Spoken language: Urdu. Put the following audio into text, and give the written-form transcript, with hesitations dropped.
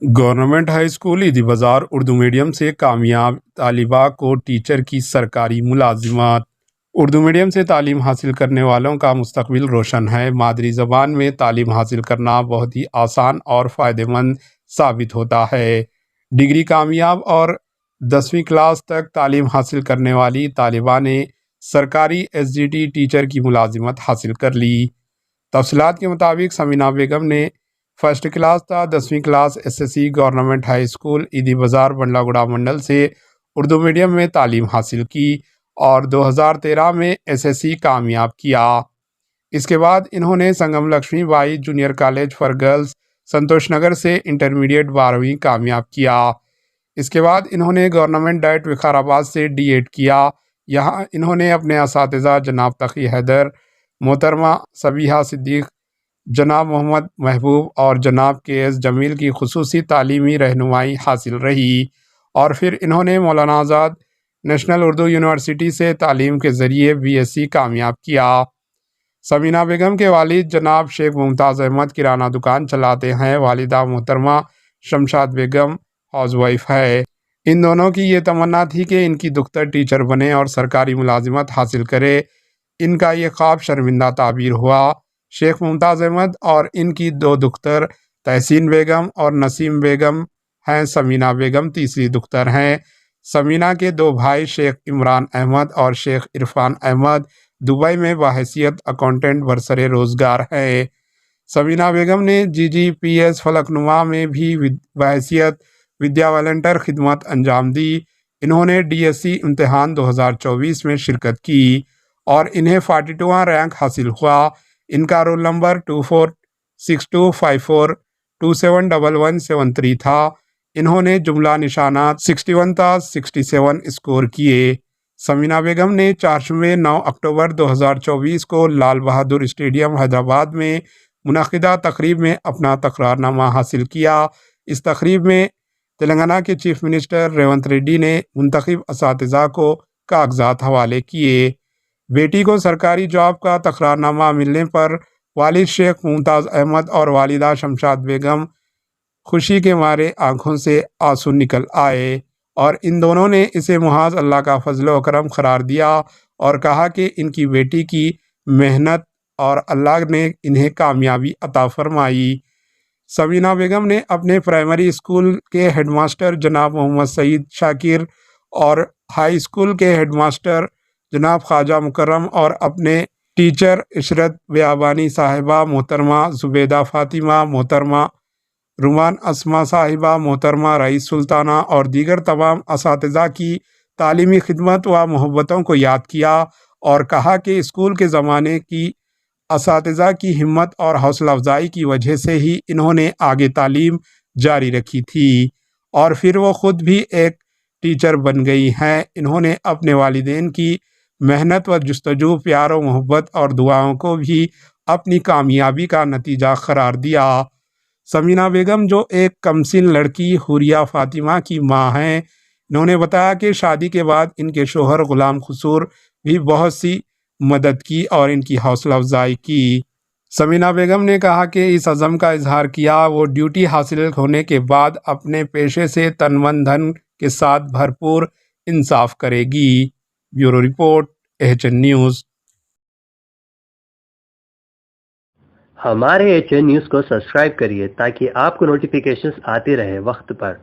گورنمنٹ ہائی اسکول عیدی بازار اردو میڈیم سے کامیاب طالبہ کو ٹیچر کی سرکاری ملازمت۔ اردو میڈیم سے تعلیم حاصل کرنے والوں کا مستقبل روشن ہے۔ مادری زبان میں تعلیم حاصل کرنا بہت ہی آسان اور فائدہ مند ثابت ہوتا ہے۔ ڈگری کامیاب اور 10ویں کلاس تک تعلیم حاصل کرنے والی طالبہ نے سرکاری SGT ٹیچر کی ملازمت حاصل کر لی۔ تفصیلات کے مطابق سمینہ بیگم نے فرسٹ کلاس تا 10ویں class SSC government high school Eidi Bazar بنڈلا گڑا منڈل سے اردو میڈیم میں تعلیم حاصل کی اور 2013 میں SSC کامیاب کیا۔ اس کے بعد انہوں نے Sangam Lakshmi Bai junior college for girls Santosh Nagar سے انٹرمیڈیٹ 12ویں کامیاب کیا۔ اس کے بعد انہوں نے گورنمنٹ ڈائٹ وقار آباد سے D.Ed کیا۔ یہاں انہوں نے اپنے اساتذہ جناب تقی حیدر، محترمہ صبیحہ صدیق، جناب محمد محبوب اور جناب KS جمیل کی خصوصی تعلیمی رہنمائی حاصل رہی، اور پھر انہوں نے مولانا آزاد نیشنل اردو یونیورسٹی سے تعلیم کے ذریعے BSc کامیاب کیا۔ سمینہ بیگم کے والد جناب شیخ ممتاز احمد کرانہ دکان چلاتے ہیں۔ والدہ محترمہ شمشاد بیگم ہاؤس وائف ہے۔ ان دونوں کی یہ تمنا تھی کہ ان کی دختر ٹیچر بنے اور سرکاری ملازمت حاصل کرے۔ ان کا یہ خواب شرمندہ تعبیر ہوا۔ شیخ ممتاز احمد اور ان کی 2 دختر تحسین بیگم اور نسیم بیگم ہیں۔ سمینہ بیگم تیسری دختر ہیں۔ سمینہ کے 2 بھائی شیخ عمران احمد اور شیخ عرفان احمد دبئی میں بحیثیت اکاؤنٹنٹ برسر روزگار ہیں۔ سمینہ بیگم نے GGPS فلک نما میں بھی بحیثیت ودیا والنٹر خدمت انجام دی۔ انہوں نے DSC امتحان 2024 میں شرکت کی اور انہیں 42واں رینک حاصل ہوا۔ ان کا رول نمبر 246254271173 تھا۔ انہوں نے جملہ نشانات 61 تا 67 اسکور کیے۔ سمینہ بیگم نے 9 اکتوبر 2024 کو لال بہادر اسٹیڈیم حیدرآباد میں منعقدہ تقریب میں اپنا تقرارنامہ حاصل کیا۔ اس تقریب میں تلنگانہ کے چیف منسٹر ریونت ریڈی نے منتخب اساتذہ کو کاغذات حوالے کیے۔ بیٹی کو سرکاری جاب کا تقرارنامہ ملنے پر والد شیخ ممتاز احمد اور والدہ شمشاد بیگم خوشی کے مارے آنکھوں سے آنسو نکل آئے، اور ان دونوں نے اسے محض اللہ کا فضل و کرم قرار دیا اور کہا کہ ان کی بیٹی کی محنت اور اللہ نے انہیں کامیابی عطا فرمائی۔ سمینہ بیگم نے اپنے پرائمری اسکول کے ہیڈ ماسٹر جناب محمد سعید شاکر اور ہائی اسکول کے ہیڈ ماسٹر جناب خواجہ مکرم اور اپنے ٹیچر عشرت بیابانی صاحبہ، محترمہ زبیدہ فاطمہ، محترمہ رومان اسما صاحبہ، محترمہ رئیس سلطانہ اور دیگر تمام اساتذہ کی تعلیمی خدمت و محبتوں کو یاد کیا اور کہا کہ اسکول کے زمانے کی اساتذہ کی ہمت اور حوصلہ افزائی کی وجہ سے ہی انہوں نے آگے تعلیم جاری رکھی تھی اور پھر وہ خود بھی ایک ٹیچر بن گئی ہیں۔ انہوں نے اپنے والدین کی محنت و جستجو، پیار و محبت اور دعاؤں کو بھی اپنی کامیابی کا نتیجہ قرار دیا۔ سمینہ بیگم جو ایک کمسن لڑکی حوریہ فاطمہ کی ماں ہیں، انہوں نے بتایا کہ شادی کے بعد ان کے شوہر غلام قصور بھی بہت سی مدد کی اور ان کی حوصلہ افزائی کی۔ سمینہ بیگم نے کہا کہ اس عزم کا اظہار کیا وہ ڈیوٹی حاصل ہونے کے بعد اپنے پیشے سے تن من دھن کے ساتھ بھرپور انصاف کرے گی۔ Bureau report AHN news. ہمارے AHN نیوز کو سبسکرائب کریے تاکہ آپ کو نوٹیفیکیشنز آتے رہے وقت پر۔